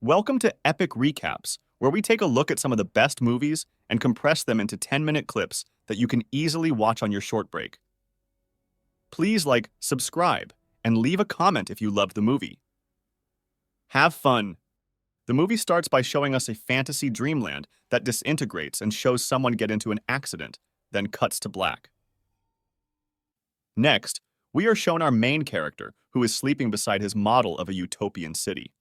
Welcome to Epic Recaps, where we take a look at some of the best movies and compress them into 10-minute clips that you can easily watch on your short break. Please like, subscribe, and leave a comment if you loved the movie. Have fun! The movie starts by showing us a fantasy dreamland that disintegrates and shows someone get into an accident, then cuts to black. Next, we are shown our main character, who is sleeping beside his model of a utopian city.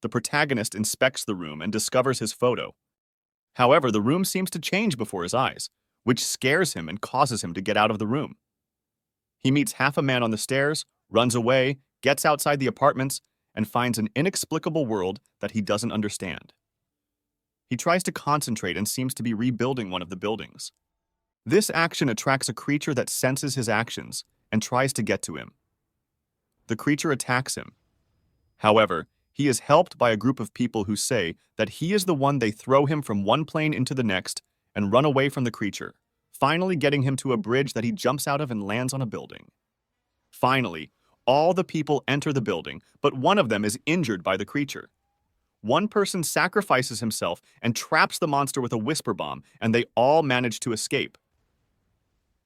The protagonist inspects the room and discovers his photo. However, the room seems to change before his eyes, which scares him and causes him to get out of the room. He meets half a man on the stairs, runs away, gets outside the apartments, and finds an inexplicable world that he doesn't understand. He tries to concentrate and seems to be rebuilding one of the buildings. This action attracts a creature that senses his actions and tries to get to him. The creature attacks him. However, he is helped by a group of people who say that he is the one. They throw him from one plane into the next and run away from the creature, finally getting him to a bridge that he jumps out of and lands on a building. Finally, all the people enter the building, but one of them is injured by the creature. One person sacrifices himself and traps the monster with a whisper bomb, and they all manage to escape.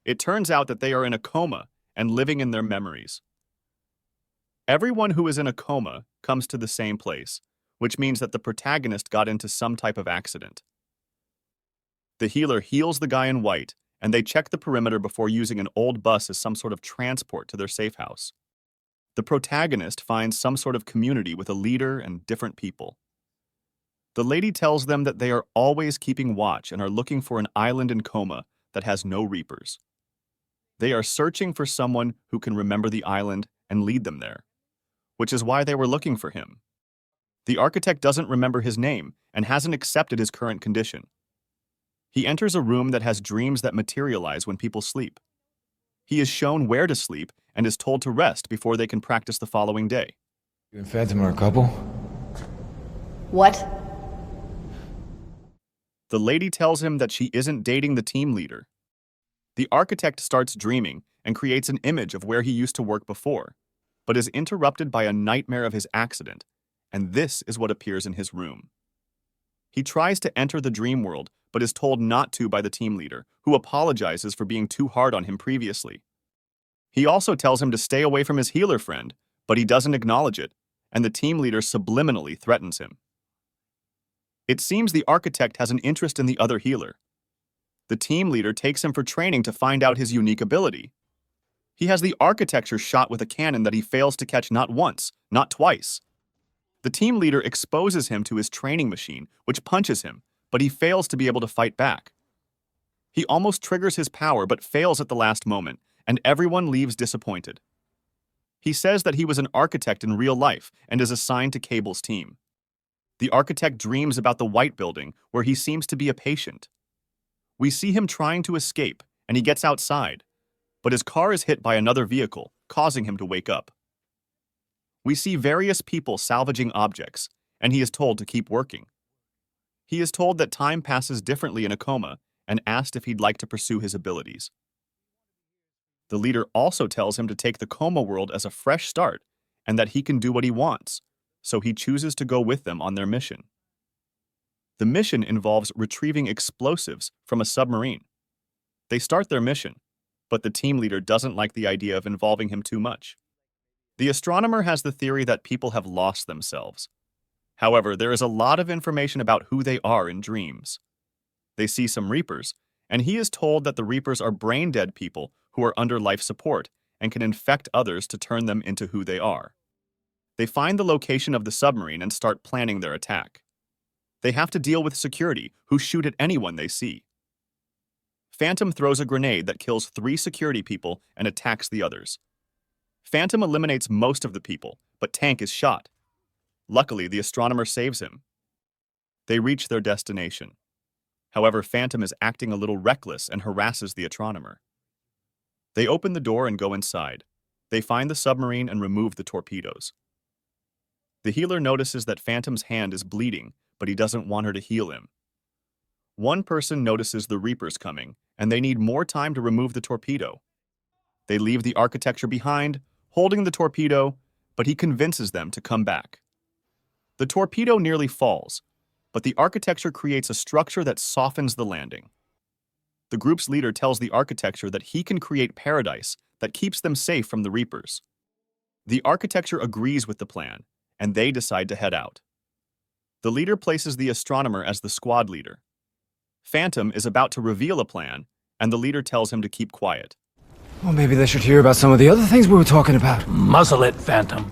It turns out that they are in a coma and living in their memories. Everyone who is in a coma comes to the same place, which means that the protagonist got into some type of accident. The healer heals the guy in white, and they check the perimeter before using an old bus as some sort of transport to their safe house. The protagonist finds some sort of community with a leader and different people. The lady tells them that they are always keeping watch and are looking for an island in coma that has no reapers. They are searching for someone who can remember the island and lead them there, which is why they were looking for him. The architect doesn't remember his name and hasn't accepted his current condition. He enters a room that has dreams that materialize when people sleep. He is shown where to sleep and is told to rest before they can practice the following day. You and Phantom are a couple? What? The lady tells him that she isn't dating the team leader. The architect starts dreaming and creates an image of where he used to work before, but is interrupted by a nightmare of his accident, and this is what appears in his room. He tries to enter the dream world, but is told not to by the team leader, who apologizes for being too hard on him previously. He also tells him to stay away from his healer friend, but he doesn't acknowledge it, and the team leader subliminally threatens him. It seems the architect has an interest in the other healer. The team leader takes him for training to find out his unique ability. He has the architecture shot with a cannon that he fails to catch not once, not twice. The team leader exposes him to his training machine, which punches him, but he fails to be able to fight back. He almost triggers his power but fails at the last moment, and everyone leaves disappointed. He says that he was an architect in real life and is assigned to Cable's team. The architect dreams about the white building, where he seems to be a patient. We see him trying to escape, and he gets outside, but his car is hit by another vehicle, causing him to wake up. We see various people salvaging objects, and he is told to keep working. He is told that time passes differently in a coma and asked if he'd like to pursue his abilities. The leader also tells him to take the coma world as a fresh start and that he can do what he wants, so he chooses to go with them on their mission. The mission involves retrieving explosives from a submarine. They start their mission, but the team leader doesn't like the idea of involving him too much. The astronomer has the theory that people have lost themselves. However, there is a lot of information about who they are in dreams. They see some Reapers, and he is told that the Reapers are brain-dead people who are under life support and can infect others to turn them into who they are. They find the location of the submarine and start planning their attack. They have to deal with security, who shoot at anyone they see. Phantom throws a grenade that kills 3 security people and attacks the others. Phantom eliminates most of the people, but Tank is shot. Luckily, the astronomer saves him. They reach their destination. However, Phantom is acting a little reckless and harasses the astronomer. They open the door and go inside. They find the submarine and remove the torpedoes. The healer notices that Phantom's hand is bleeding, but he doesn't want her to heal him. One person notices the Reapers coming, and they need more time to remove the torpedo. They leave the architecture behind, holding the torpedo, but he convinces them to come back. The torpedo nearly falls, but the architecture creates a structure that softens the landing. The group's leader tells the architecture that he can create paradise that keeps them safe from the Reapers. The architecture agrees with the plan, and they decide to head out. The leader places the astronomer as the squad leader. Phantom is about to reveal a plan, and the leader tells him to keep quiet. Well, maybe they should hear about some of the other things we were talking about. Muzzle it, Phantom.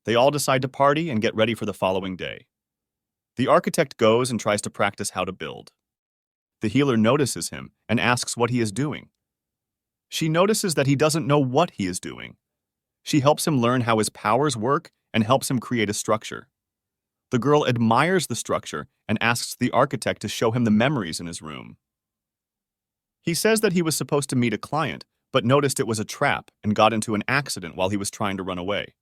They all decide to party and get ready for the following day. The architect goes and tries to practice how to build. The healer notices him and asks what he is doing. She notices that he doesn't know what he is doing. She helps him learn how his powers work and helps him create a structure. The girl admires the structure and asks the architect to show him the memories in his room. He says that he was supposed to meet a client, but noticed it was a trap and got into an accident while he was trying to run away.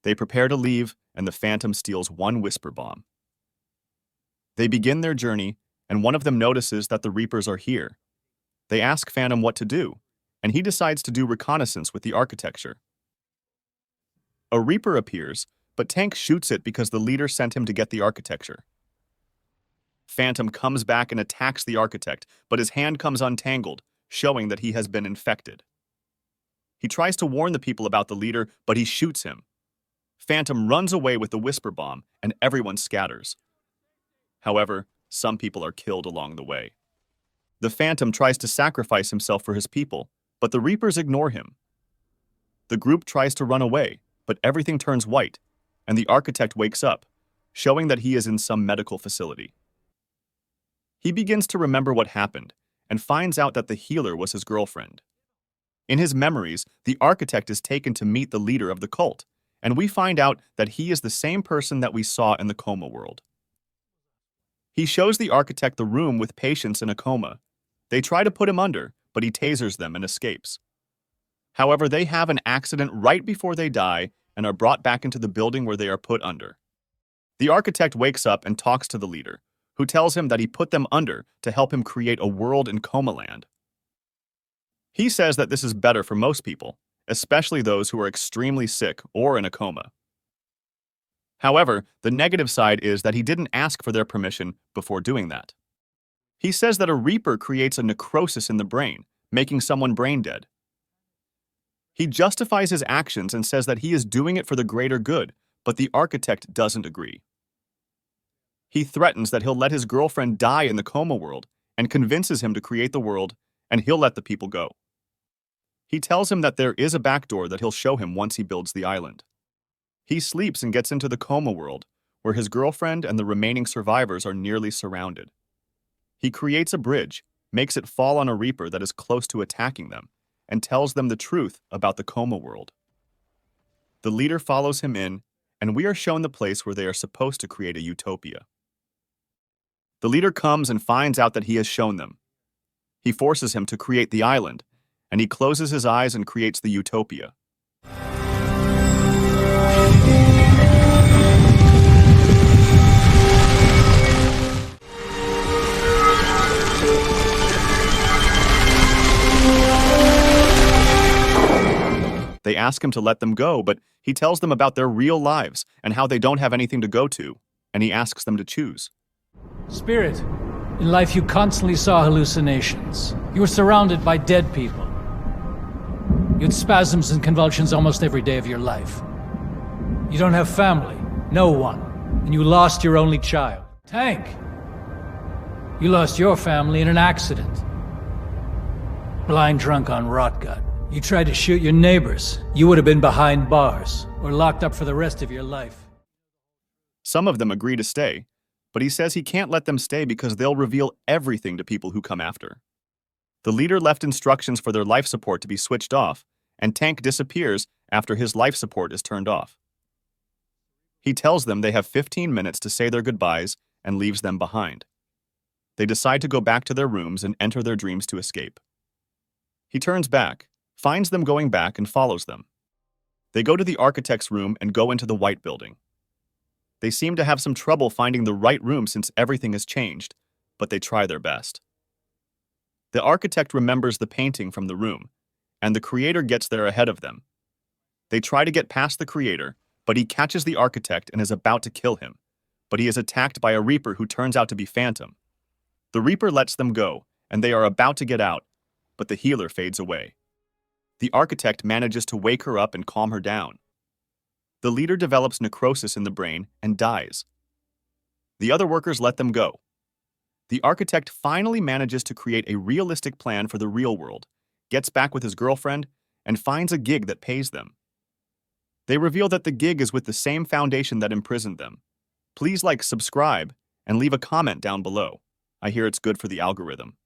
They prepare to leave, and the Phantom steals one whisper bomb. They begin their journey, and one of them notices that the Reapers are here. They ask Phantom what to do, and he decides to do reconnaissance with the architecture. A Reaper appears, but Tank shoots it because the leader sent him to get the architecture. Phantom comes back and attacks the architect, but his hand comes untangled, showing that he has been infected. He tries to warn the people about the leader, but he shoots him. Phantom runs away with the whisper bomb, and everyone scatters. However, some people are killed along the way. The Phantom tries to sacrifice himself for his people, but the Reapers ignore him. The group tries to run away, but everything turns white, and the architect wakes up, showing that he is in some medical facility. He begins to remember what happened, and finds out that the healer was his girlfriend. In his memories, the architect is taken to meet the leader of the cult, and we find out that he is the same person that we saw in the coma world. He shows the architect the room with patients in a coma. They try to put him under, but he tasers them and escapes. However, they have an accident right before they die and are brought back into the building where they are put under. The architect wakes up and talks to the leader, who tells him that he put them under to help him create a world in Coma Land. He says that this is better for most people, especially those who are extremely sick or in a coma. However, the negative side is that he didn't ask for their permission before doing that. He says that a Reaper creates a necrosis in the brain, making someone brain dead. He justifies his actions and says that he is doing it for the greater good, but the architect doesn't agree. He threatens that he'll let his girlfriend die in the coma world and convinces him to create the world, and he'll let the people go. He tells him that there is a back door that he'll show him once he builds the island. He sleeps and gets into the coma world, where his girlfriend and the remaining survivors are nearly surrounded. He creates a bridge, makes it fall on a Reaper that is close to attacking them, and tells them the truth about the coma world. The leader follows him in, and we are shown the place where they are supposed to create a utopia. The leader comes and finds out that he has shown them. He forces him to create the island, and he closes his eyes and creates the utopia. They ask him to let them go, but he tells them about their real lives and how they don't have anything to go to, and he asks them to choose. Spirit, in life you constantly saw hallucinations. You were surrounded by dead people. You had spasms and convulsions almost every day of your life. You don't have family, no one, and you lost your only child. Tank! You lost your family in an accident. Blind drunk on rot gut. You tried to shoot your neighbors. You would have been behind bars, or locked up for the rest of your life. Some of them agree to stay, but he says he can't let them stay because they'll reveal everything to people who come after. The leader left instructions for their life support to be switched off, and Tank disappears after his life support is turned off. He tells them they have 15 minutes to say their goodbyes and leaves them behind. They decide to go back to their rooms and enter their dreams to escape. He turns back, finds them going back, and follows them. They go to the architect's room and go into the white building. They seem to have some trouble finding the right room since everything has changed, but they try their best. The architect remembers the painting from the room, and the creator gets there ahead of them. They try to get past the creator, but he catches the architect and is about to kill him, but he is attacked by a Reaper who turns out to be Phantom. The Reaper lets them go, and they are about to get out, but the healer fades away. The architect manages to wake her up and calm her down. The leader develops necrosis in the brain and dies. The other workers let them go. The architect finally manages to create a realistic plan for the real world, gets back with his girlfriend, and finds a gig that pays them. They reveal that the gig is with the same foundation that imprisoned them. Please like, subscribe, and leave a comment down below. I hear it's good for the algorithm.